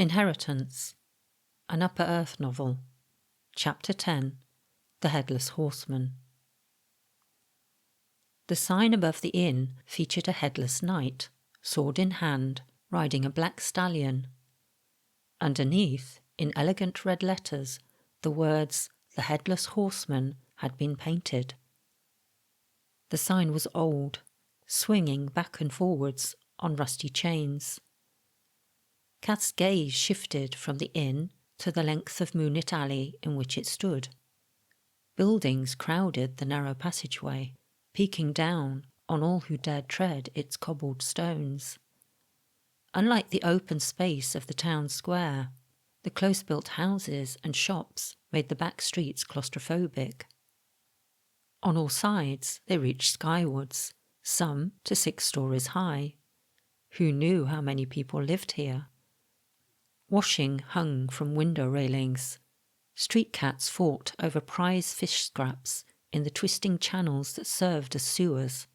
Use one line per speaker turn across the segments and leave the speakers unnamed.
Inheritance, an Upper Earth novel. Chapter 10, The Headless Horseman. The sign above the inn featured a headless knight, sword in hand, riding a black stallion. Underneath, in elegant red letters, the words "The Headless Horseman" had been painted. The sign was old, swinging back and forwards on rusty chains. Kath's gaze shifted from the inn to the length of moonlit alley in which it stood. Buildings crowded the narrow passageway, peeking down on all who dared tread its cobbled stones. Unlike the open space of the town square, the close-built houses and shops made the back streets claustrophobic. On all sides they reached skywards, some to 6 stories high. Who knew how many people lived here? Washing hung from window railings. Street cats fought over prize fish scraps in the twisting channels that served as sewers,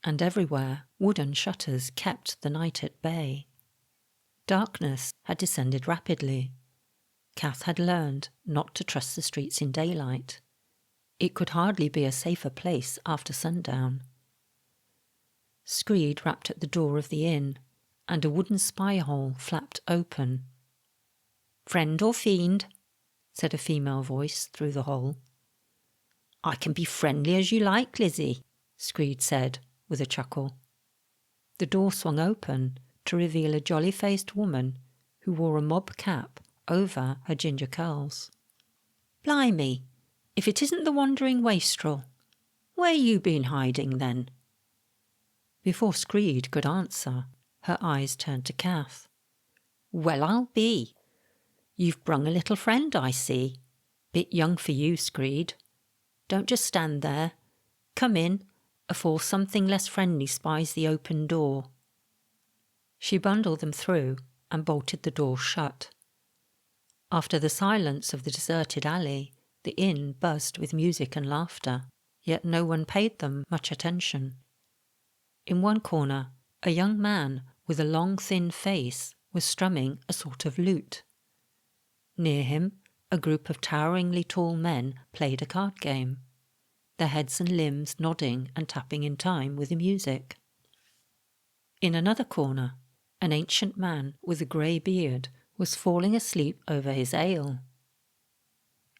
and everywhere wooden shutters kept the night at bay. Darkness had descended rapidly. Kath had learned not to trust the streets in daylight. It could hardly be a safer place after sundown. Screed rapped at the door of the inn, and a wooden spy hole flapped open. "Friend or fiend?" said a female voice through the hole. "I can be friendly as you like, Lizzie," Screed said with a chuckle. The door swung open to reveal a jolly-faced woman who wore a mob cap over her ginger curls. "Blimey, if it isn't the wandering wastrel. Where you been hiding then?" Before Screed could answer, her eyes turned to Kath. "Well, I'll be. You've brung a little friend, I see. Bit young for you, Screed. Don't just stand there. Come in, afore something less friendly spies the open door." She bundled them through and bolted the door shut. After the silence of the deserted alley, the inn buzzed with music and laughter, yet no one paid them much attention. In one corner, a young man with a long thin face was strumming a sort of lute. Near him, a group of toweringly tall men played a card game, their heads and limbs nodding and tapping in time with the music. In another corner, an ancient man with a grey beard was falling asleep over his ale.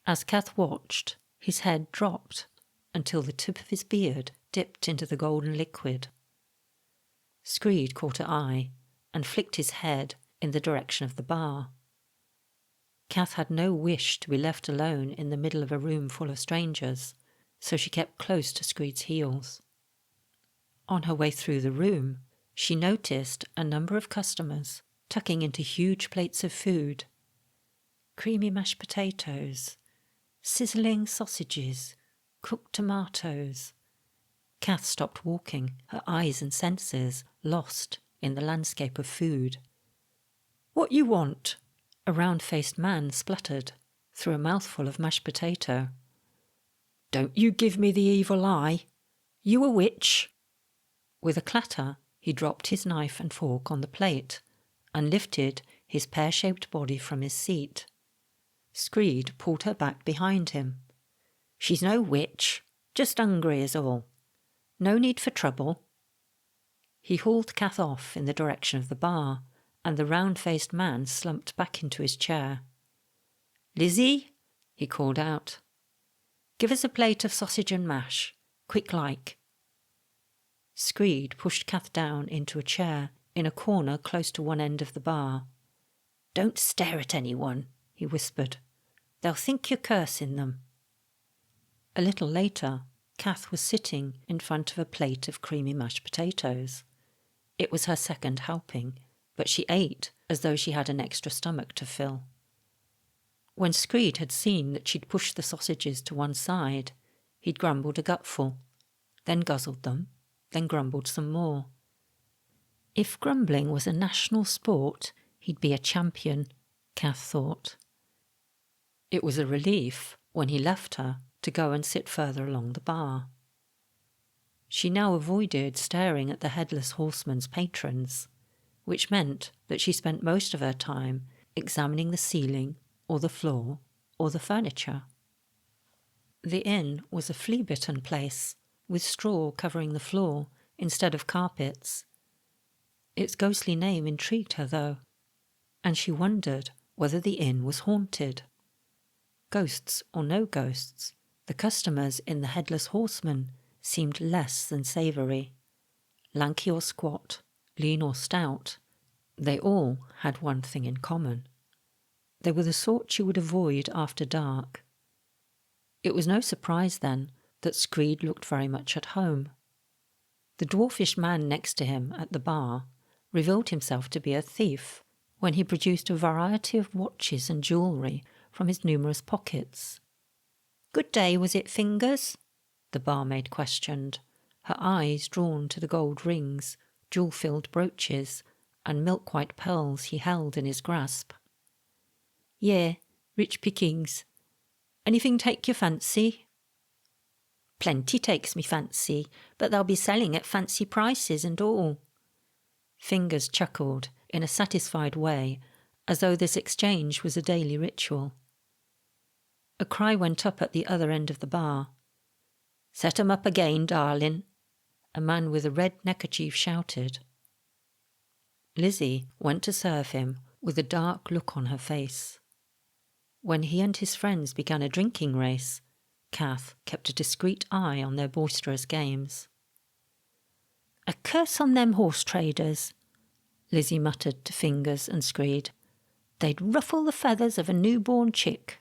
As Kath watched, his head dropped until the tip of his beard dipped into the golden liquid. Screed caught her eye and flicked his head in the direction of the bar. Kath had no wish to be left alone in the middle of a room full of strangers, so she kept close to Screed's heels. On her way through the room, she noticed a number of customers tucking into huge plates of food. Creamy mashed potatoes, sizzling sausages, cooked tomatoes. Kath stopped walking, her eyes and senses lost in the landscape of food. "What you want?" a round-faced man spluttered through a mouthful of mashed potato. "Don't you give me the evil eye. You a witch?" With a clatter, he dropped his knife and fork on the plate and lifted his pear-shaped body from his seat. Screed pulled her back behind him. "She's no witch, just hungry is all. No need for trouble." He hauled Kath off in the direction of the bar, and the round-faced man slumped back into his chair. "Lizzie," he called out, "give us a plate of sausage and mash, quick like." Screed pushed Kath down into a chair in a corner close to one end of the bar. "Don't stare at anyone," he whispered. "They'll think you're cursing them." A little later, Kath was sitting in front of a plate of creamy mashed potatoes. It was her second helping, but she ate as though she had an extra stomach to fill. When Screed had seen that she'd pushed the sausages to one side, he'd grumbled a gutful, then guzzled them, then grumbled some more. If grumbling was a national sport, he'd be a champion, Kath thought. It was a relief when he left her to go and sit further along the bar. She now avoided staring at the Headless Horseman's patrons, which meant that she spent most of her time examining the ceiling or the floor or the furniture. The inn was a flea-bitten place, with straw covering the floor instead of carpets. Its ghostly name intrigued her, though, and she wondered whether the inn was haunted. Ghosts or no ghosts, the customers in the Headless Horseman seemed less than savoury. Lanky or squat, lean or stout, they all had one thing in common. They were the sort she would avoid after dark. It was no surprise, then, that Screed looked very much at home. The dwarfish man next to him at the bar revealed himself to be a thief when he produced a variety of watches and jewellery from his numerous pockets. "Good day, was it, Fingers?" the barmaid questioned, her eyes drawn to the gold rings, jewel-filled brooches, and milk-white pearls he held in his grasp. "Yeah, rich pickings. Anything take your fancy?" "Plenty takes me fancy, but they'll be selling at fancy prices and all." Fingers chuckled in a satisfied way, as though this exchange was a daily ritual. A cry went up at the other end of the bar. "Set 'em up again, darling," a man with a red neckerchief shouted. Lizzie went to serve him with a dark look on her face. When he and his friends began a drinking race, Kath kept a discreet eye on their boisterous games. "A curse on them horse traders," Lizzie muttered to Fingers and Screed. "They'd ruffle the feathers of a newborn chick."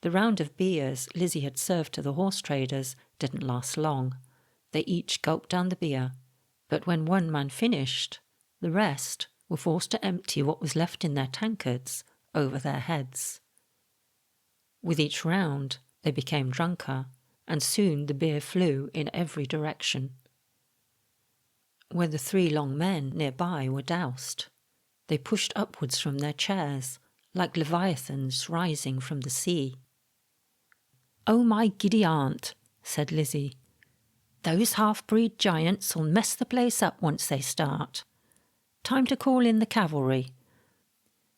The round of beers Lizzie had served to the horse traders didn't last long. They each gulped down the beer, but when one man finished, the rest were forced to empty what was left in their tankards over their heads. With each round, they became drunker, and soon the beer flew in every direction. When the three long men nearby were doused, they pushed upwards from their chairs, like leviathans rising from the sea. "Oh, my giddy aunt," said Lizzie. "Those half-breed giants'll mess the place up once they start. Time to call in the cavalry."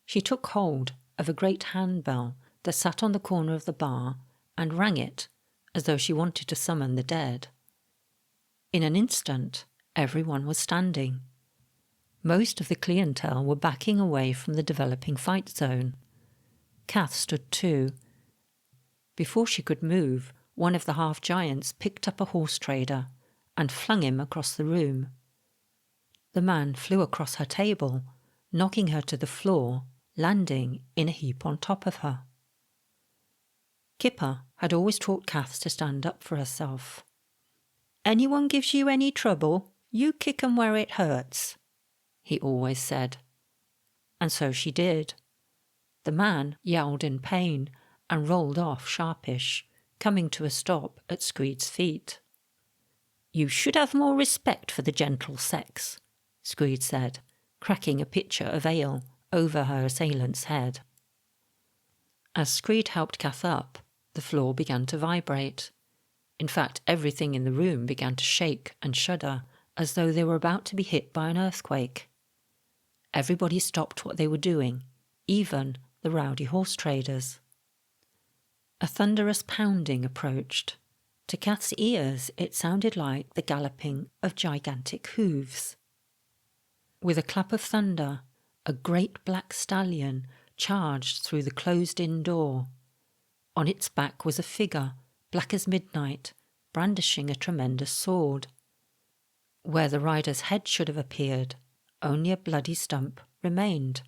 She took hold of a great handbell that sat on the corner of the bar and rang it as though she wanted to summon the dead. In an instant, everyone was standing. Most of the clientele were backing away from the developing fight zone. Kath stood too. Before she could move, one of the half-giants picked up a horse trader and flung him across the room. The man flew across her table, knocking her to the floor, landing in a heap on top of her. Kipper had always taught Kath to stand up for herself. "Anyone gives you any trouble, you kick 'em where it hurts," he always said. And so she did. The man yowled in pain and rolled off sharpish, coming to a stop at Screed's feet. "You should have more respect for the gentle sex," Screed said, cracking a pitcher of ale over her assailant's head. As Screed helped Kath up, the floor began to vibrate. In fact, everything in the room began to shake and shudder, as though they were about to be hit by an earthquake. Everybody stopped what they were doing, even the rowdy horse traders. A thunderous pounding approached. To Kath's ears it sounded like the galloping of gigantic hooves. With a clap of thunder, a great black stallion charged through the closed-in door. On its back was a figure, black as midnight, brandishing a tremendous sword. Where the rider's head should have appeared, only a bloody stump remained.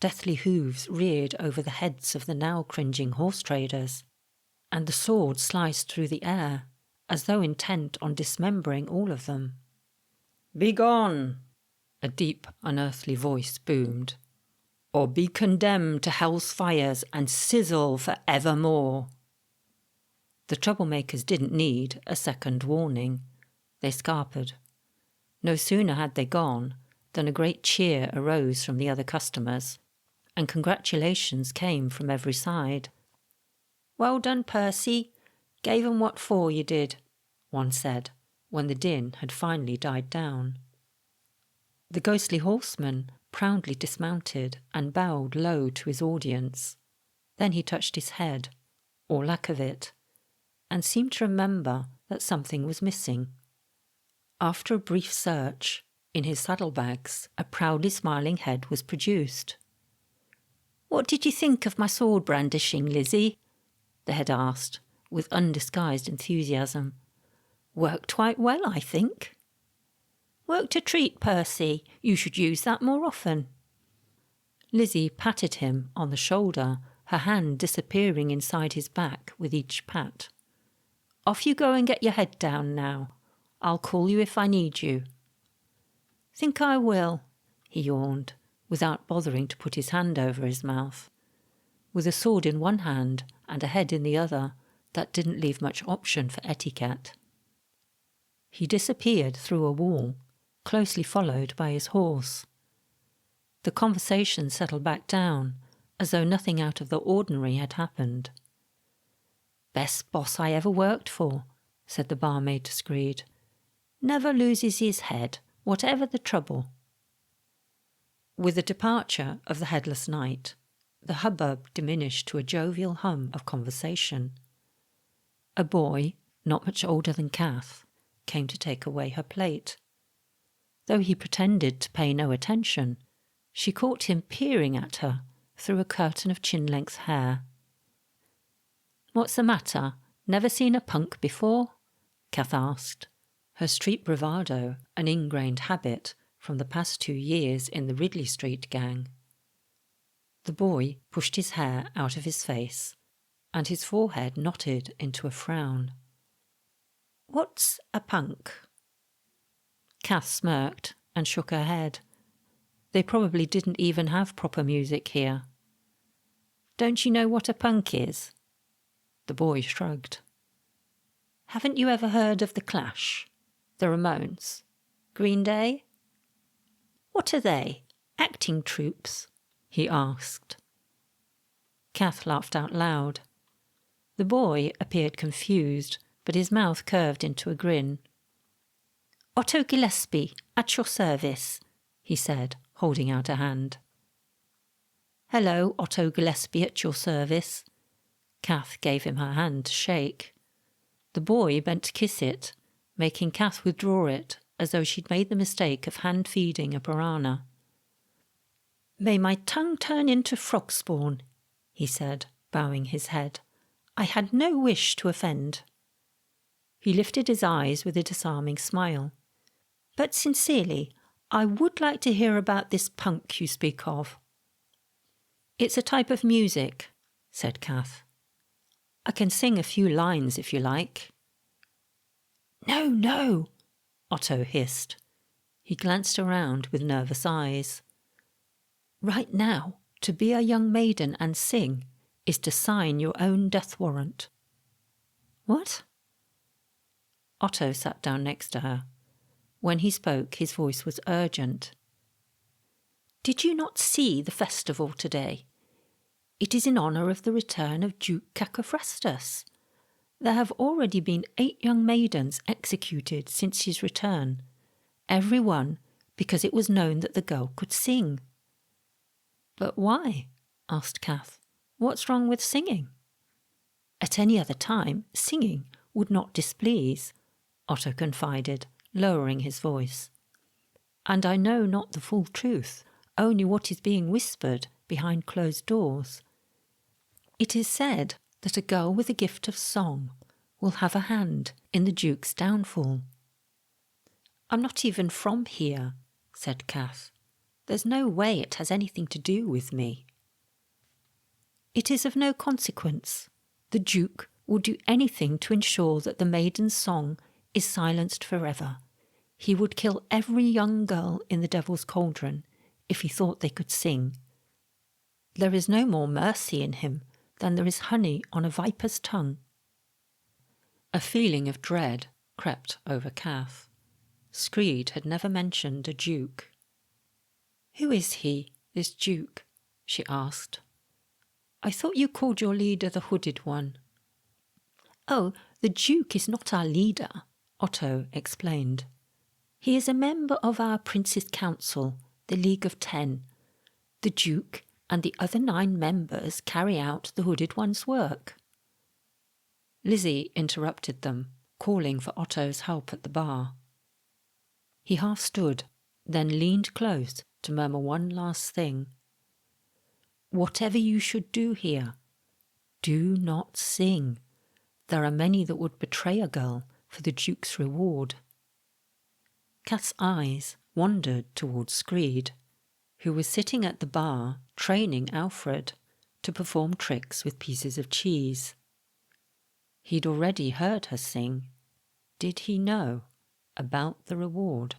Deathly hooves reared over the heads of the now cringing horse traders, and the sword sliced through the air, as though intent on dismembering all of them. "Begone!" a deep, unearthly voice boomed. "Or be condemned to hell's fires and sizzle for evermore." The troublemakers didn't need a second warning. They scarpered. No sooner had they gone than a great cheer arose from the other customers, and congratulations came from every side. "Well done, Percy. Gave 'em what for you did," one said, when the din had finally died down. The ghostly horseman proudly dismounted and bowed low to his audience. Then he touched his head, or lack of it, and seemed to remember that something was missing. After a brief search, in his saddlebags, a proudly smiling head was produced. "What did you think of my sword brandishing, Lizzie?" the head asked, with undisguised enthusiasm. "Worked quite well, I think." "Worked a treat, Percy. You should use that more often." Lizzie patted him on the shoulder, her hand disappearing inside his back with each pat. "Off you go and get your head down now. I'll call you if I need you." "Think I will," he yawned, without bothering to put his hand over his mouth. With a sword in one hand and a head in the other, that didn't leave much option for etiquette. He disappeared through a wall, closely followed by his horse. The conversation settled back down, as though nothing out of the ordinary had happened. "Best boss I ever worked for," said the barmaid to Screed. "Never loses his head, whatever the trouble." With the departure of the Headless Knight, the hubbub diminished to a jovial hum of conversation. A boy, not much older than Kath, came to take away her plate. Though he pretended to pay no attention, she caught him peering at her through a curtain of chin-length hair. "What's the matter? Never seen a punk before?" Kath asked, her street bravado an ingrained habit from the past 2 years in the Ridley Street gang. The boy pushed his hair out of his face, and his forehead knotted into a frown. "What's a punk?" Kath smirked and shook her head. They probably didn't even have proper music here. "Don't you know what a punk is?" The boy shrugged. "Haven't you ever heard of The Clash? The Ramones? Green Day?" "What are they? Acting troupes?" he asked. Kath laughed out loud. The boy appeared confused, but his mouth curved into a grin. "Otto Gillespie, at your service," he said, holding out a hand. "Hello, Otto Gillespie, at your service." Kath gave him her hand to shake. The boy bent to kiss it, making Kath withdraw it as though she'd made the mistake of hand-feeding a piranha. "May my tongue turn into frog spawn," he said, bowing his head. "I had no wish to offend." He lifted his eyes with a disarming smile. "But sincerely, I would like to hear about this punk you speak of." "It's a type of music," said Kath. "I can sing a few lines if you like." "No, no," Otto hissed. He glanced around with nervous eyes. "Right now, to be a young maiden and sing is to sign your own death warrant." "What?" Otto sat down next to her. When he spoke, his voice was urgent. "Did you not see the festival today? It is in honour of the return of Duke Cacophrastus. There have already been 8 young maidens executed since his return, every one because it was known that the girl could sing." "But why?" asked Kath. "What's wrong with singing?" "At any other time, singing would not displease," Otto confided, lowering his voice. "And I know not the full truth, only what is being whispered behind closed doors. It is said that a girl with a gift of song will have a hand in the Duke's downfall." "I'm not even from here," said Kath. "There's no way it has anything to do with me." "It is of no consequence. The Duke will do anything to ensure that the maiden's song is silenced forever. He would kill every young girl in the Devil's Cauldron if he thought they could sing. There is no more mercy in him than there is honey on a viper's tongue." A feeling of dread crept over Kath. Screed had never mentioned a duke. "Who is he, this Duke?" she asked. "I thought you called your leader the Hooded One." "Oh, the Duke is not our leader," Otto explained. "He is a member of our Prince's Council the League of 10. The Duke and the other 9 members carry out the Hooded One's work." Lizzie interrupted them, calling for Otto's help at the bar. He half stood, then leaned close to murmur one last thing. "Whatever you should do here, do not sing. There are many that would betray a girl for the Duke's reward." Kath's eyes wandered towards Screed, who was sitting at the bar training Alfred to perform tricks with pieces of cheese. He'd already heard her sing. Did he know about the reward?